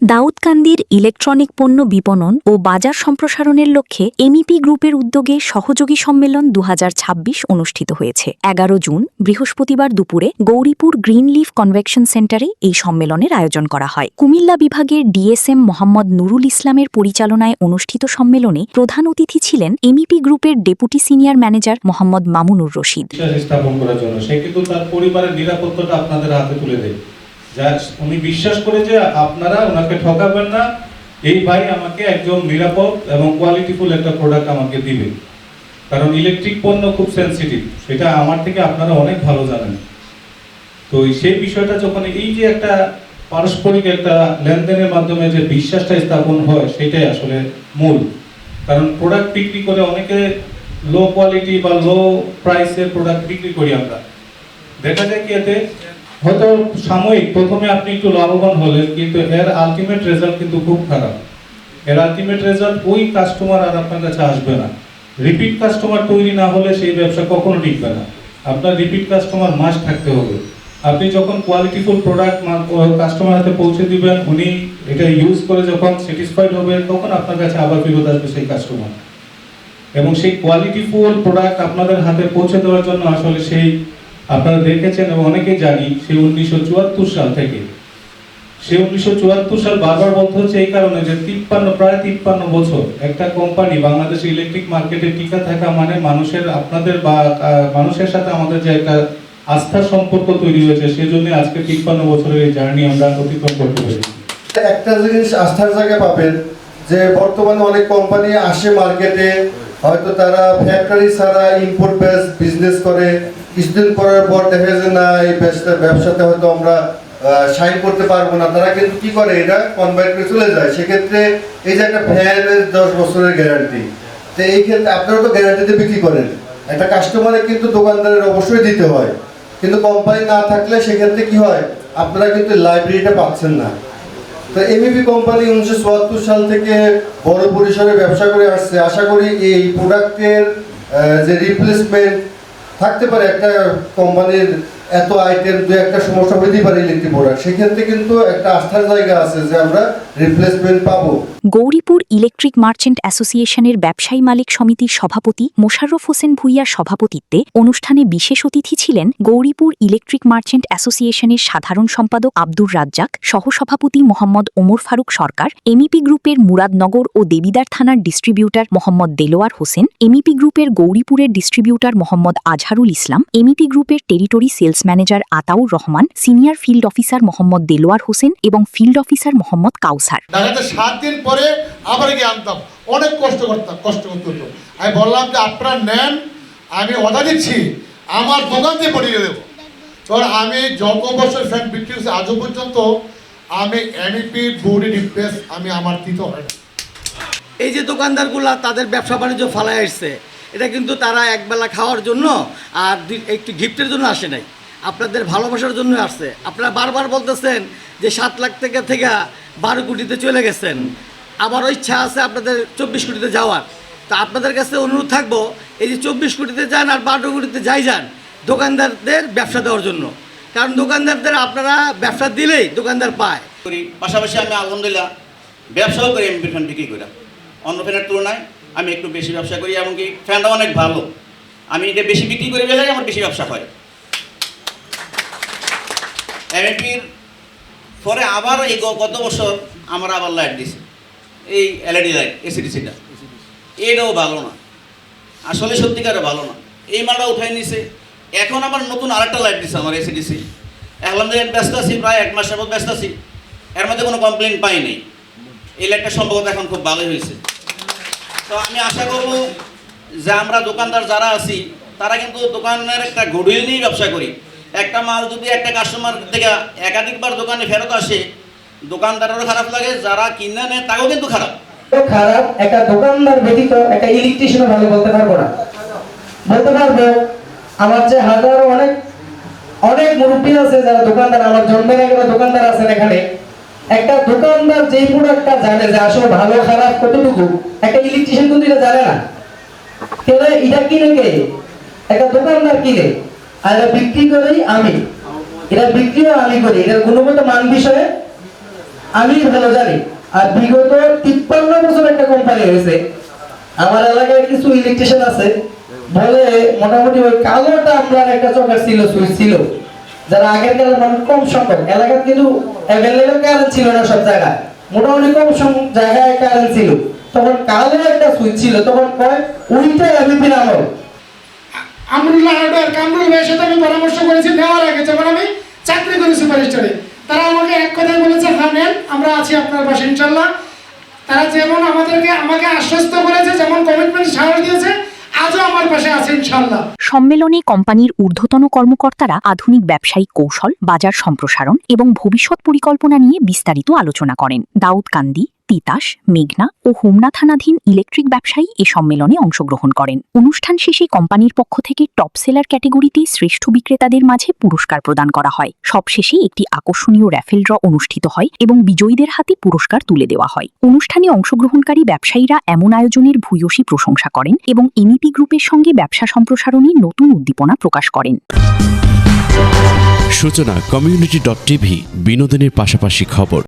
দাউদকান্দির electronic পণ্য বিপণন ও বাজার সম্প্রসারণের লক্ষ্যে এমইপি গ্রুপের উদ্যোগে সহযোগী সম্মেলন ২০২৬ অনুষ্ঠিত হয়েছে। ১১ জুন বৃহস্পতিবার দুপুরে গৌরীপুর গ্রিনলিফ কনভেনশন সেন্টারে এই সম্মেলনের আয়োজন করা হয়। কুমিল্লা বিভাগের ডিএসএম মোহাম্মদ নুরুল ইসলামের পরিচালনায় অনুষ্ঠিত সম্মেলনে প্রধান অতিথি ছিলেন এমইপি গ্রুপের deputy senior manager Mohammad Mamunur Rashid. তার পরিবারের নিরাপত্তাটা আপনাদের হাতে তুলে দেয়, যা উনি বিশ্বাস করে যে আপনারা ওনাকে ঠকাবেন না, এই ভাই আমাকে একদম নিরাপদ এবং কোয়ালিটিফুল একটা প্রোডাক্ট আমাকে দিবে। কারণ ইলেকট্রিক পণ্য খুব সেন্সিটিভ, সেটা আমার থেকে আপনারা অনেক ভালো জানেন। তো সেই বিষয়টা যখন এই যে একটা পারস্পরিক একটা লেনদেনের মাধ্যমে যে বিশ্বাসটা স্থাপন হয়, সেটাই আসলে মূল। কারণ প্রোডাক্ট বিক্রি করে অনেকে লো কোয়ালিটি বা লো প্রাইসের প্রোডাক্ট বিক্রি করি আমরা, দেখা যায় কি এতে হয়তো সাময়িক প্রথমে আপনি একটু লাভবান হলেন, কিন্তু এর আলটিমেট রেজাল্ট কিন্তু খুব খারাপ। এর আলটিমেট রেজাল্ট ওই কাস্টমার আর আপনার কাছে আসবে না। রিপিট কাস্টমার তৈরি না হলে সেই ব্যবসা কখনো টিকবে না। আপনার রিপিট কাস্টমার মাস্ট থাকতে হবে। আপনি যখন কোয়ালিটিফুল প্রোডাক্ট কাস্টমার হাতে পৌঁছে দিবেন, উনি এটা ইউজ করে যখন স্যাটিসফাইড হবে, তখন আপনার কাছে আবার ফেরত আসবে সেই কাস্টমার। এবং সেই কোয়ালিটিফুল প্রোডাক্ট আপনাদের হাতে পৌঁছে দেওয়ার জন্য আসলে সেই আপনারা দেখেছেন এবং অনেকেই জানি, সেই 1974 সাল থেকে, সেই 1974 সাল বারবার বলতে হচ্ছে এই কারণে যে প্রায় 53 বছর একটা কোম্পানি বাংলাদেশে ইলেকট্রিক মার্কেটে টিকা থাকা মানে মানুষের আপনাদের বা মানুষের সাথে আমাদের যে একটা আস্থার সম্পর্ক তৈরি হয়েছে, সেজন্য আজকে 53 বছরের এই জার্নি আমরা অতিক্রম করতে পেরেছি। একটা জিনিস আস্থার জায়গা পাবেন যে বর্তমানে অনেক কোম্পানি আসে মার্কেটে, হয়তো তারা ফ্যাক্টরি ছাড়া ইম্পোর্ট বেস বিজনেস করে, কিছুদিন করার পর দেখা যায় না এই ব্যবসাতে হয়তো আমরা সাইন করতে পারবো না। তারা কিন্তু কি করে, এটা কনভার্ট করে চলে যায়। সেক্ষেত্রে এই যে একটা ফ্যানের 10 বছরের গ্যারান্টি, তো এই ক্ষেত্রে আপনারা তো গ্যারান্টিতে বিক্রি করেন, একটা কাস্টমারে কিন্তু দোকানদারের অবশ্যই দিতে হয়। কিন্তু কোম্পানি না থাকলে সেক্ষেত্রে কি হয়, আপনারা কিন্তু লাইব্রেরিটা পাচ্ছেন না। তো এমইপি কোম্পানি 1974 সাল থেকে বড় পরিসরে ব্যবসা করে আসছে। আশা করি এই প্রোডাক্টের যে রিপ্লেসমেন্ট থাকতে পারে, একটা কোম্পানির এত আইটেম দু একটা সমস্যা হতেই পারে ইলেকট্রিক প্রোডাক্ট, সেক্ষেত্রে কিন্তু একটা আস্থার জায়গা আছে যে আমরা রিপ্লেসমেন্ট পাবো। গৌরীপুর ইলেকট্রিক মার্চেন্ট অ্যাসোসিয়েশনের ব্যবসায়ী মালিক সমিতির সভাপতি মোশাররফ হোসেন ভূঁইয়ার সভাপতিত্বে অনুষ্ঠানে বিশেষ অতিথি ছিলেন গৌরীপুর ইলেকট্রিক মার্চেন্ট অ্যাসোসিয়েশনের সাধারণ সম্পাদক আব্দুর রাজ্জাক, সহসভাপতি মোহাম্মদ ওমর ফারুক সরকার, এমইপি গ্রুপের মুরাদনগর ও দেবিদার থানার ডিস্ট্রিবিউটর মোহাম্মদ দেলোয়ার হোসেন, এমইপি গ্রুপের গৌরীপুরের ডিস্ট্রিবিউটর মোহাম্মদ আজহারুল ইসলাম, এমইপি গ্রুপের territory sales manager Ataur Rahman, senior field officer Mohammad Delwar Hossain এবং ফিল্ড অফিসার মোহাম্মদ কাউসার। 7 দিন পরে আবার গিয়ে আনতাম, অনেক কষ্ট করতে হতো। আমি বললাম যে আপনারা নেন, আমি অর্ডার দিচ্ছি, আমার দোকান দিয়ে পড়িয়ে দেবো। কারণ আমি যত বছর ফ্যান বিক্রি হচ্ছে আজও পর্যন্ত আমি এমইপি বডি রিপ্লেস আমি আমার দিতে হয় না। এই যে দোকানদারগুলা তাদের ব্যবসা বাণিজ্য ফালায় আসছে, এটা কিন্তু তারা একবেলা খাওয়ার জন্য আর একটু গিফটের জন্য আসে নাই, আপনাদের ভালোবাসার জন্য আসছে। আপনারা বারবার বলতেছেন যে 7 লাখ থেকে 12 কোটিতে চলে গেছেন, আমারও ইচ্ছা আছে আপনাদের 24 কোটিতে যাওয়ার। তা আপনাদের কাছে অনুরোধ থাকবো, এই যে 24 কোটিতে যান আর 12 কোটিতে যান, দোকানদারদের ব্যবসা দেওয়ার জন্য। কারণ দোকানদারদের আপনারা ব্যবসা দিলেই দোকানদার পায়। পাশাপাশি আমি আলহামদুলিল্লাহ ব্যবসাও করি, এমপি ফ্যান বিক্রি করি। অন্য ফ্যানের তুলনায় আমি একটু বেশি ব্যবসা করি, এমনকি ফ্যানটা অনেক ভালো, আমি এটা বেশি বিক্রি করে গেলে আমার বেশি ব্যবসা হয়। এমএপির পরে আবার এই গত বছর আমরা আবার লাইট দিছি, এই এলইডি লাইট এসিডিসিটা, এটাও ভালো না, আসলে সত্যিকারে ভালো না। এই মালটা উঠাই নিছে, এখন আবার নতুন আরেকটা লাইট দিছে আমার এসিডিসি। আলহামদুলিল্লাহ ব্যস্ত আছি, প্রায় 1 মাসের মতো ব্যস্ত আছি, এর মধ্যে কোনো কমপ্লেন পাইনি। এই লাইটটা সম্ভবত এখন খুব ভালোই হয়েছে। তো আমি আশা করব যে আমরা দোকানদার যারা আছি তারা কিন্তু দোকানের একটা গুডউইল নিয়ে ব্যবসা করি। একটা মাল যদি একটা কাস্টমার থেকে একাধিকবার দোকানে ফেরত আসে, দোকানদারেরও খারাপ লাগে, যারা কিনে নেয় তাকেও কিন্তু খারাপ। একটা দোকানদার ব্যতীত একটা ইলেকট্রিশিয়ান ভালো বলতে পারবো না। বলতে পারবো আমার যে হাজারো অনেক মুরব্বী আছে যারা দোকানদার, আমার জন্মের আগে দোকানদার আছেন এখানে। একটা দোকানদার যেই প্রোডাক্টটা জানে যে আসলে ভালো খারাপ কতটুকু, একটা ইলেকট্রিশিয়ান কিন্তু এটা জানে না। কেন এটা কিনে কে? একটা দোকানদার কিনে, আর এটা বিক্রি করেই আমি, এটা বিক্রিও আমি করি। এটার গুণগত মান বিষয়ে আমি ভালো জানি। আর বিগত 53 বছর একটা কোম্পানি হয়েছে, আমার এলাকায় কিছু ইলেকট্রিশিয়ান আছে বলে মোটামুটি ওই কালোটা আমরা একটা চোখের ছিল, সুইচ ছিল, যারা আগের কালে মানুষ কম সংখ্যক এলাকায় কিন্তু অ্যাভেলেবল কারেন্ট ছিল না সব জায়গায়, মোটামুটি কম জায়গায় কারেন্ট ছিল, তখন কালো একটা সুইচ ছিল, তখন কয় ওইটাই আমি বিনামূল্যে আমরুল্লাহ অর্ডার কামরুল ভাইয়ের সাথে আমি পরামর্শ করেছি নেওয়ার আগে, যখন আমি চাকরি করি সুপারস্টোরে। তারা আমাকে এক কথাই বলেছে, হ্যাঁ নেন, আমরা আছি আপনার পাশে ইনশাল্লাহ। তারা যেমন আমাকে আশ্বস্ত করেছে, যেমন কমিটমেন্ট সাহস দিয়েছে, আজও আমার পাশে আছে ইনশাল্লাহ। সম্মেলনে কোম্পানির ঊর্ধ্বতন কর্মকর্তারা আধুনিক ব্যবসায়িক কৌশল, বাজার সম্প্রসারণ এবং ভবিষ্যৎ পরিকল্পনা নিয়ে বিস্তারিত আলোচনা করেন। দাউদকান্দি, তিতাস, মেঘনা ও হোমনা থানাধীন ইলেকট্রিক ব্যবসায়ী এ সম্মেলনে অংশগ্রহণ করেন। অনুষ্ঠান শেষে কোম্পানির পক্ষ থেকে টপ সেলার ক্যাটেগরিতে শ্রেষ্ঠ বিক্রেতাদের মাঝে পুরস্কার প্রদান করা হয়। সবশেষে একটি আকর্ষণীয় র্যাফেল ড্র অনুষ্ঠিত হয় এবং বিজয়ীদের হাতে পুরস্কার তুলে দেওয়া হয়। অনুষ্ঠানে অংশগ্রহণকারী ব্যবসায়ীরা এমন আয়োজনের ভূয়সী প্রশংসা করেন এবং এমইপি গ্রুপের সঙ্গে ব্যবসা সম্প্রসারণে নতুন উদ্দীপনা প্রকাশ করেন। সূচনা community.tv বিনোদনের পাশাপাশি খবর।